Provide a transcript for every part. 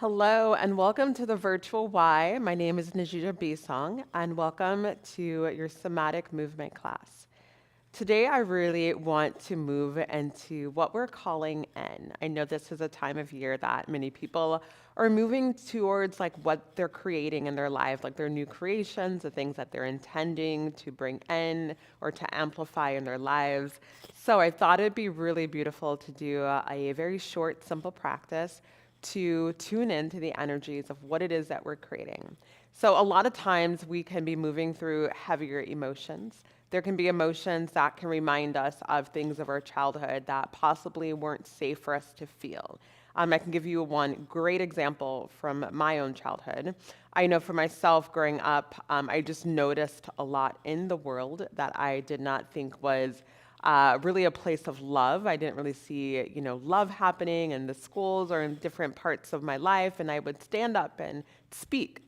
Hello and welcome to the virtual Y. My name is Njigia and welcome to your somatic movement class. Today I really want to move into what we're calling N. I know this is a time of year that many people are moving towards like what they're creating in their life, like their new creations, the things that they're intending to bring in or to amplify in their lives. So I thought it'd be really beautiful to do a very short, simple practice to tune into the energies of what it is that we're creating. So, a lot of times we can be moving through heavier emotions. There can be emotions that can remind us of things of our childhood that possibly weren't safe for us to feel. I can give you one great example from my own childhood. I know for myself growing up, I just noticed a lot in the world that I did not think was really a place of love. I didn't really see, love happening in the schools or in different parts of my life. And I would stand up and speak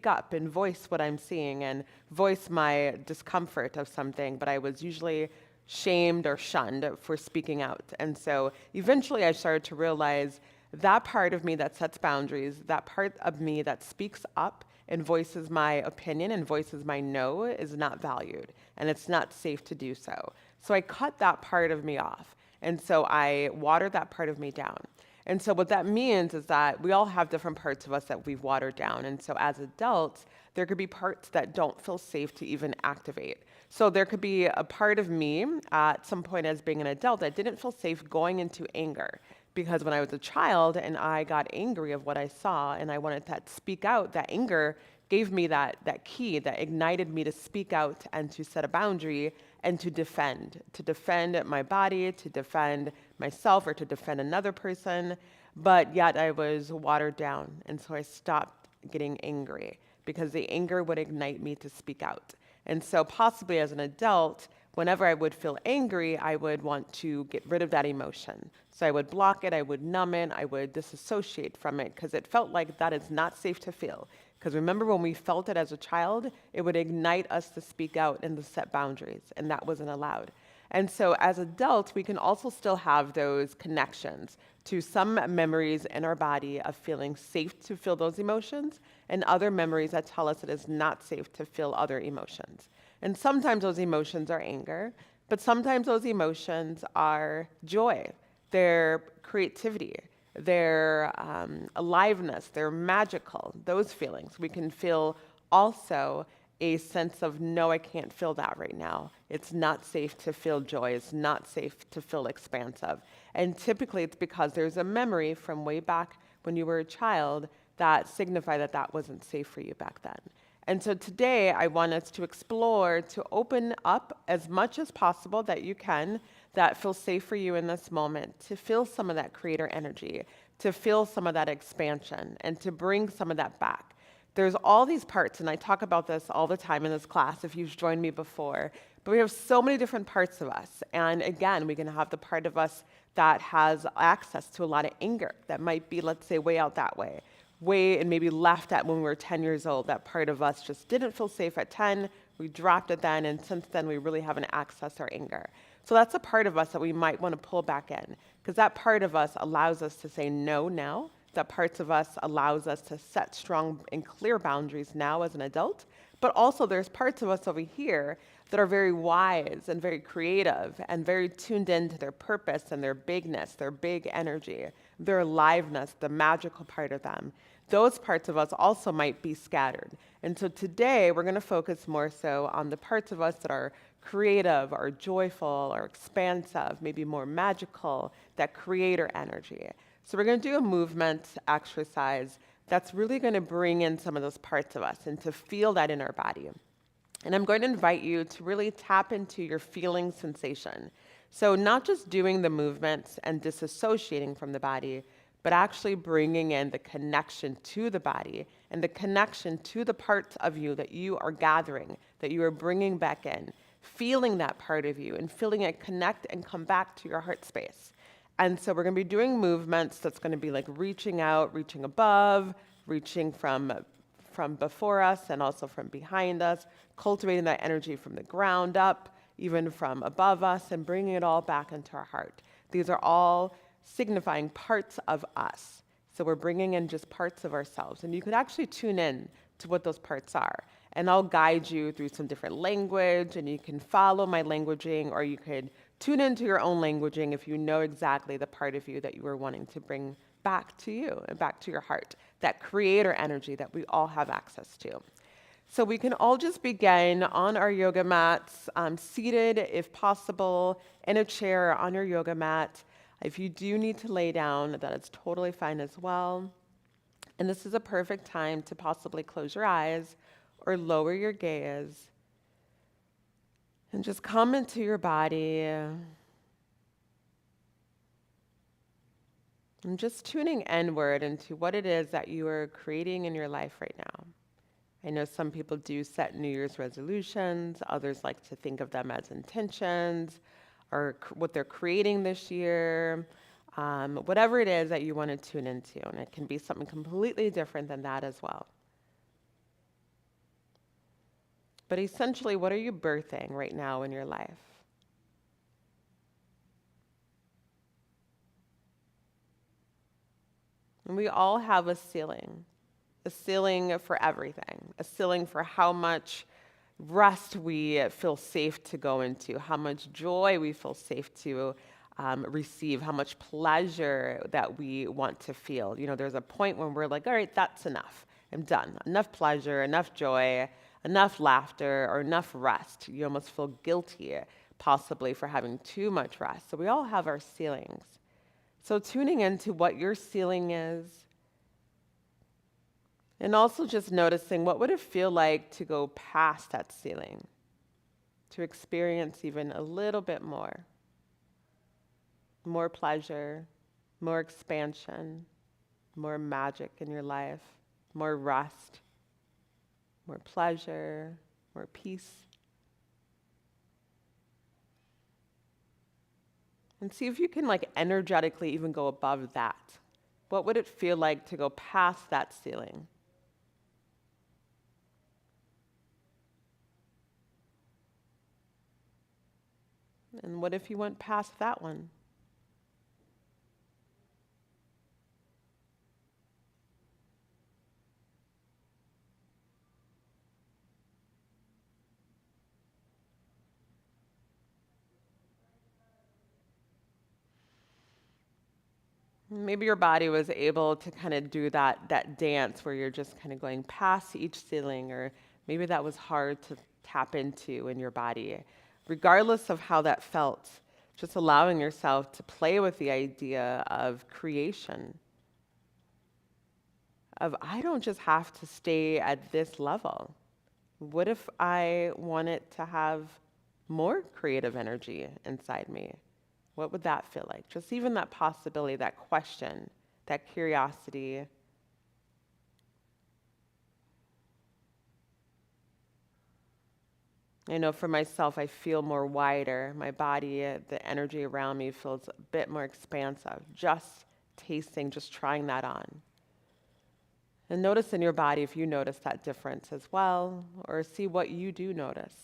up and voice what I'm seeing and voice my discomfort of something. But I was usually shamed or shunned for speaking out. And so eventually I started to realize that part of me that sets boundaries, that part of me that speaks up and voices my opinion and voices my no is not valued and it's not safe to do so. So I cut that part of me off. And so I watered that part of me down. And so what that means is that we all have different parts of us that we've watered down. And so as adults, there could be parts that don't feel safe to even activate. So there could be a part of me at some point as being an adult that didn't feel safe going into anger. Because when I was a child and I got angry of what I saw and I wanted to speak out, that anger gave me that key that ignited me to speak out and to set a boundary and to defend my body, to defend myself or to defend another person. But yet I was watered down. And so I stopped getting angry because the anger would ignite me to speak out. And so possibly as an adult, whenever I would feel angry, I would want to get rid of that emotion. So I would block it, I would numb it, I would disassociate from it because it felt like that is not safe to feel. Because remember when we felt it as a child, it would ignite us to speak out and to set boundaries, and that wasn't allowed. And so as adults, we can also still have those connections to some memories in our body of feeling safe to feel those emotions and other memories that tell us it is not safe to feel other emotions. And sometimes those emotions are anger, but sometimes those emotions are joy, their creativity, their aliveness, they're magical, those feelings. We can feel also a sense of, no, I can't feel that right now. It's not safe to feel joy. It's not safe to feel expansive. And typically it's because there's a memory from way back when you were a child that signify that that wasn't safe for you back then. And so today I want us to explore, to open up as much as possible that you can, that feels safe for you in this moment, to feel some of that creator energy, to feel some of that expansion, and to bring some of that back. There's all these parts, and I talk about this all the time in this class if you've joined me before, but we have so many different parts of us. And again, we're going to have the part of us that has access to a lot of anger that might be, let's say, way out that way and maybe left at when we were 10 years old. That part of us just didn't feel safe at 10. We dropped it then, and since then we really haven't accessed our anger. So that's a part of us that we might want to pull back in, because that part of us allows us to say no now. That parts of us allows us to set strong and clear boundaries now as an adult. But also there's parts of us over here that are very wise and very creative and very tuned into their purpose and their bigness, their big energy, their aliveness, the magical part of them. Those parts of us also might be scattered. And so today we're going to focus more so on the parts of us that are creative or joyful or expansive, maybe more magical, that creator energy. So we're going to do a movement exercise that's really going to bring in some of those parts of us and to feel that in our body. And I'm going to invite you to really tap into your feeling sensation. So not just doing the movements and disassociating from the body, but actually bringing in the connection to the body and the connection to the parts of you that you are gathering, that you are bringing back in, feeling that part of you and feeling it connect and come back to your heart space. And so we're going to be doing movements that's going to be like reaching out, reaching above, reaching from before us and also from behind us, cultivating that energy from the ground up, even from above us, and bringing it all back into our heart. These are all signifying parts of us. So we're bringing in just parts of ourselves. And you could actually tune in to what those parts are. And I'll guide you through some different language, and you can follow my languaging, or you could tune into your own languaging if you know exactly the part of you that you are wanting to bring back to you and back to your heart, that creator energy that we all have access to. So we can all just begin on our yoga mats, seated if possible, in a chair on your yoga mat. If you do need to lay down, that is totally fine as well. And this is a perfect time to possibly close your eyes or lower your gaze and just come into your body and just tuning inward into what it is that you are creating in your life right now. I know some people do set New Year's resolutions. Others like to think of them as intentions or what they're creating this year. Whatever it is that you want to tune into, and it can be something completely different than that as well. But essentially, what are you birthing right now in your life? And we all have a ceiling for everything, a ceiling for how much rest we feel safe to go into, how much joy we feel safe to receive, how much pleasure that we want to feel. You know, there's a point when we're like, all right, that's enough. I'm done. Enough pleasure, enough joy, enough laughter, or enough rest. You almost feel guilty, possibly, for having too much rest. So we all have our ceilings. So tuning into what your ceiling is, and also just noticing what would it feel like to go past that ceiling, to experience even a little bit more pleasure, more expansion, more magic in your life, more rest, more pleasure, more peace. And see if you can energetically even go above that. What would it feel like to go past that ceiling? And what if you went past that one? Maybe your body was able to kind of do that dance where you're just kind of going past each ceiling, or maybe that was hard to tap into in your body. Regardless of how that felt, just allowing yourself to play with the idea of creation, of I don't just have to stay at this level. What if I wanted to have more creative energy inside me? What would that feel like? Just even that possibility, that question, that curiosity. I know for myself, I feel more wider. My body, the energy around me feels a bit more expansive. Just tasting, just trying that on. And notice in your body if you notice that difference as well, or see what you do notice.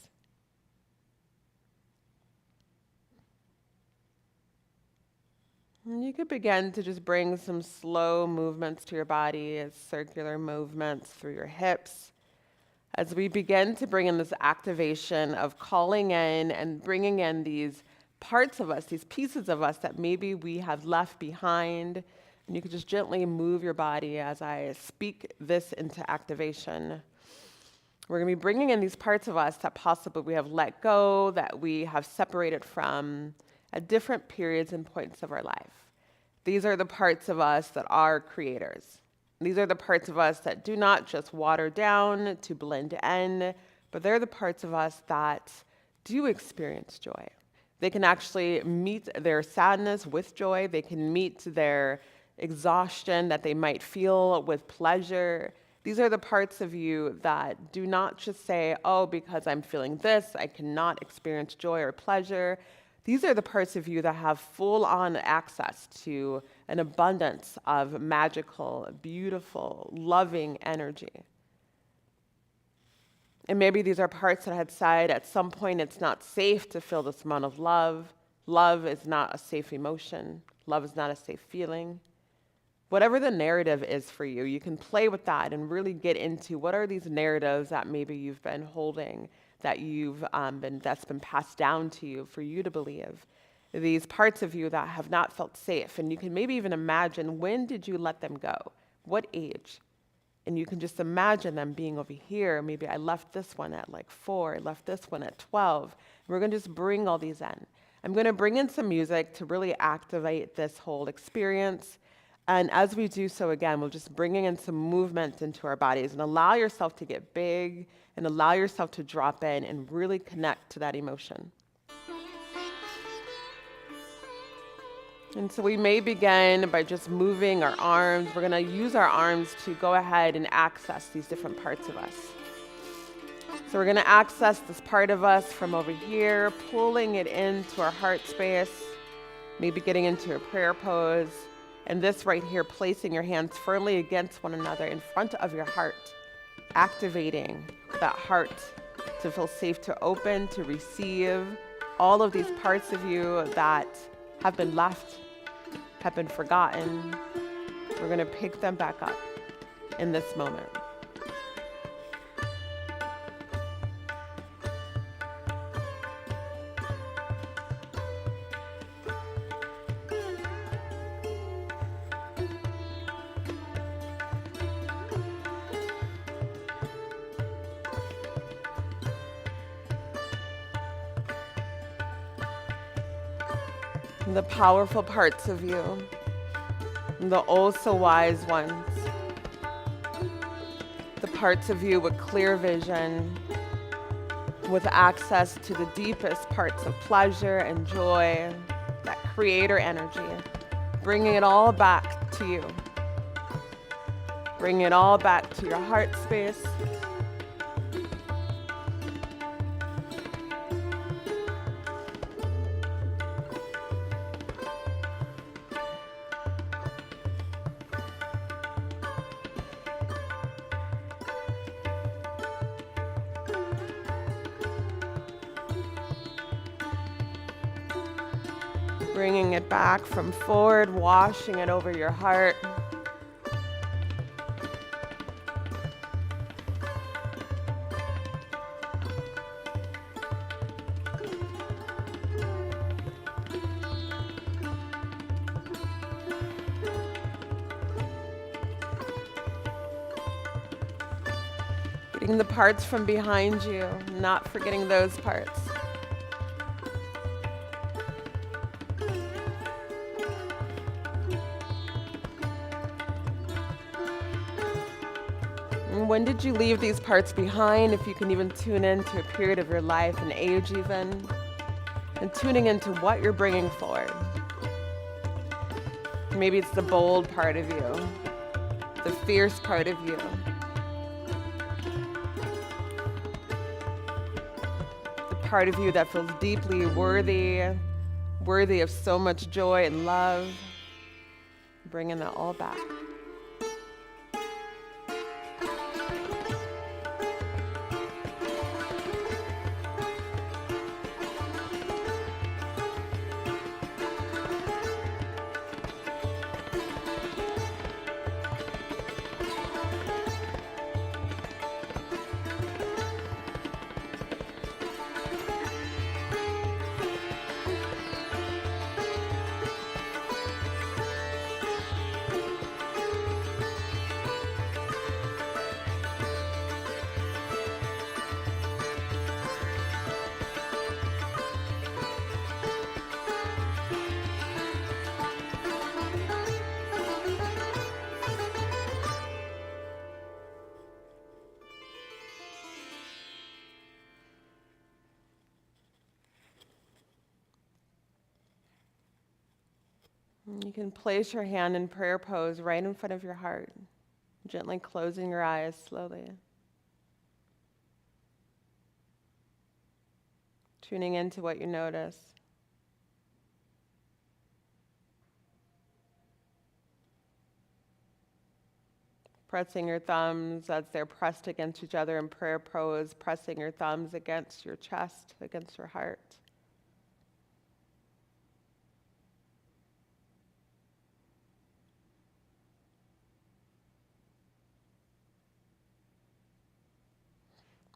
And you could begin to just bring some slow movements to your body, circular movements through your hips, as we begin to bring in this activation of calling in and bringing in these parts of us, these pieces of us that maybe we have left behind. And you can just gently move your body as I speak this into activation. We're going to be bringing in these parts of us that possibly we have let go, that we have separated from at different periods and points of our life. These are the parts of us that are creators. These are the parts of us that do not just water down to blend in, but they're the parts of us that do experience joy. They can actually meet their sadness with joy. They can meet their exhaustion that they might feel with pleasure. These are the parts of you that do not just say, oh, because I'm feeling this, I cannot experience joy or pleasure. These are the parts of you that have full-on access to an abundance of magical, beautiful, loving energy. And maybe these are parts that had said at some point it's not safe to feel this amount of love. Love is not a safe emotion. Love is not a safe feeling. Whatever the narrative is for you, you can play with that and really get into what are these narratives that maybe you've been holding, that that's been passed down to you for you to believe. These parts of you that have not felt safe, and you can maybe even imagine, when did you let them go? What age? And you can just imagine them being over here. Maybe I left this one at like 4, I left this one at 12. We're going to just bring all these in. I'm going to bring in some music to really activate this whole experience. And as we do so, again, we'll just bringing in some movement into our bodies, and allow yourself to get big and allow yourself to drop in and really connect to that emotion. And so we may begin by just moving our arms. We're going to use our arms to go ahead and access these different parts of us. So we're going to access this part of us from over here, pulling it into our heart space, maybe getting into a prayer pose. And this right here, placing your hands firmly against one another in front of your heart, activating that heart to feel safe to open, to receive all of these parts of you that have been left, have been forgotten. We're going to pick them back up in this moment. The powerful parts of you, the oh so wise ones, the parts of you with clear vision, with access to the deepest parts of pleasure and joy, that creator energy, bringing it all back to you, bringing it all back to your heart space. Bringing it back from forward, washing it over your heart. Getting the parts from behind you, not forgetting those parts. When did you leave these parts behind? If you can even tune into a period of your life, an age even, and tuning into what you're bringing forward. Maybe it's the bold part of you, the fierce part of you, the part of you that feels deeply worthy of so much joy and love. Bringing that all back. You can place your hand in prayer pose right in front of your heart, gently closing your eyes slowly. Tuning into what you notice. Pressing your thumbs as they're pressed against each other in prayer pose, pressing your thumbs against your chest, against your heart.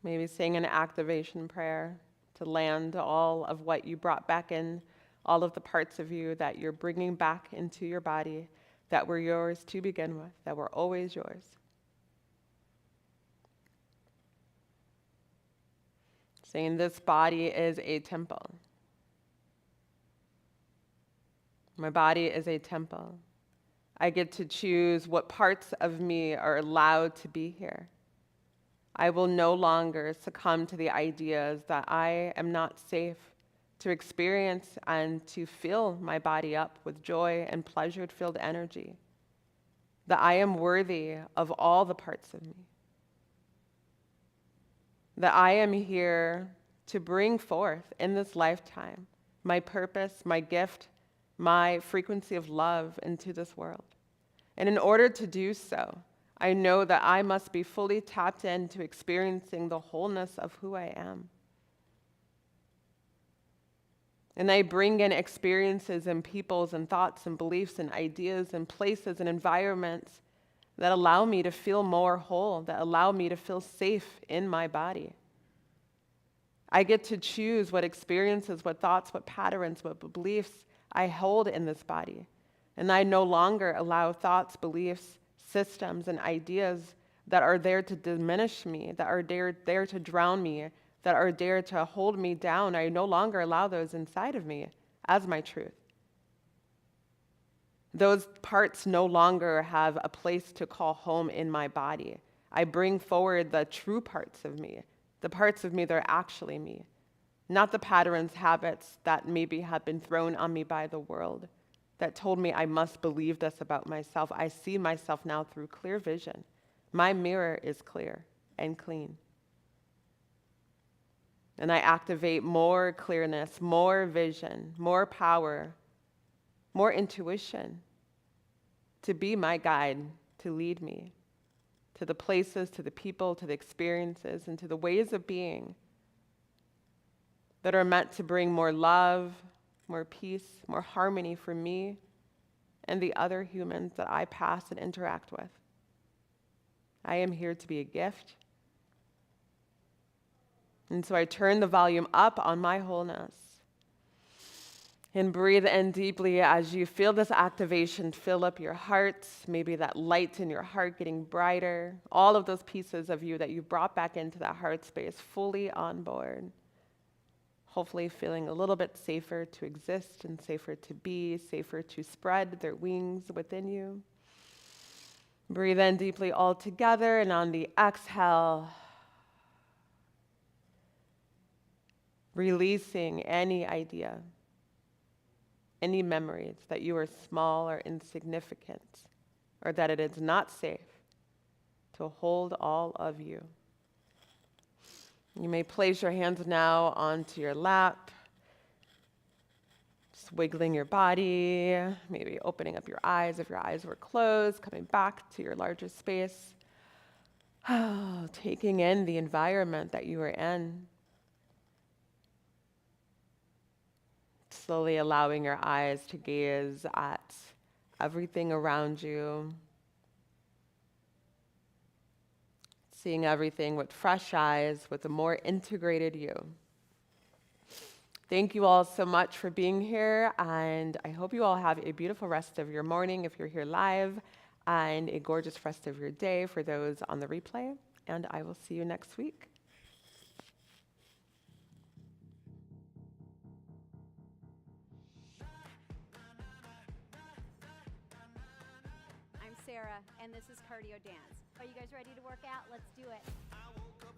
Maybe saying an activation prayer to land all of what you brought back in, all of the parts of you that you're bringing back into your body that were yours to begin with, that were always yours. Saying this body is a temple. My body is a temple. I get to choose what parts of me are allowed to be here. I will no longer succumb to the ideas that I am not safe to experience and to fill my body up with joy and pleasure-filled energy, that I am worthy of all the parts of me, that I am here to bring forth in this lifetime my purpose, my gift, my frequency of love into this world. And in order to do so, I know that I must be fully tapped into experiencing the wholeness of who I am. And I bring in experiences and peoples and thoughts and beliefs and ideas and places and environments that allow me to feel more whole, that allow me to feel safe in my body. I get to choose what experiences, what thoughts, what patterns, what beliefs I hold in this body. And I no longer allow thoughts, beliefs, systems, and ideas that are there to diminish me, that are there to drown me, that are there to hold me down. I no longer allow those inside of me as my truth. Those parts no longer have a place to call home in my body. I bring forward the true parts of me, the parts of me that are actually me, not the patterns, habits that maybe have been thrown on me by the world that told me I must believe this about myself. I see myself now through clear vision. My mirror is clear and clean. And I activate more clearness, more vision, more power, more intuition to be my guide, to lead me to the places, to the people, to the experiences, and to the ways of being that are meant to bring more love, more peace, more harmony for me and the other humans that I pass and interact with. I am here to be a gift. And so I turn the volume up on my wholeness and breathe in deeply as you feel this activation fill up your heart, maybe that light in your heart getting brighter, all of those pieces of you that you brought back into that heart space fully on board. Hopefully feeling a little bit safer to exist and safer to be, safer to spread their wings within you. Breathe in deeply all together, and on the exhale, releasing any idea, any memories that you are small or insignificant, or that it is not safe to hold all of you. You may place your hands now onto your lap, just wiggling your body, maybe opening up your eyes if your eyes were closed, coming back to your larger space. Taking in the environment that you are in. Slowly allowing your eyes to gaze at everything around you. Seeing everything with fresh eyes, with a more integrated you. Thank you all so much for being here, and I hope you all have a beautiful rest of your morning if you're here live, and a gorgeous rest of your day for those on the replay, and I will see you next week. I'm Sarah, and this is Cardio Dance. Are you guys ready to work out? Let's do it.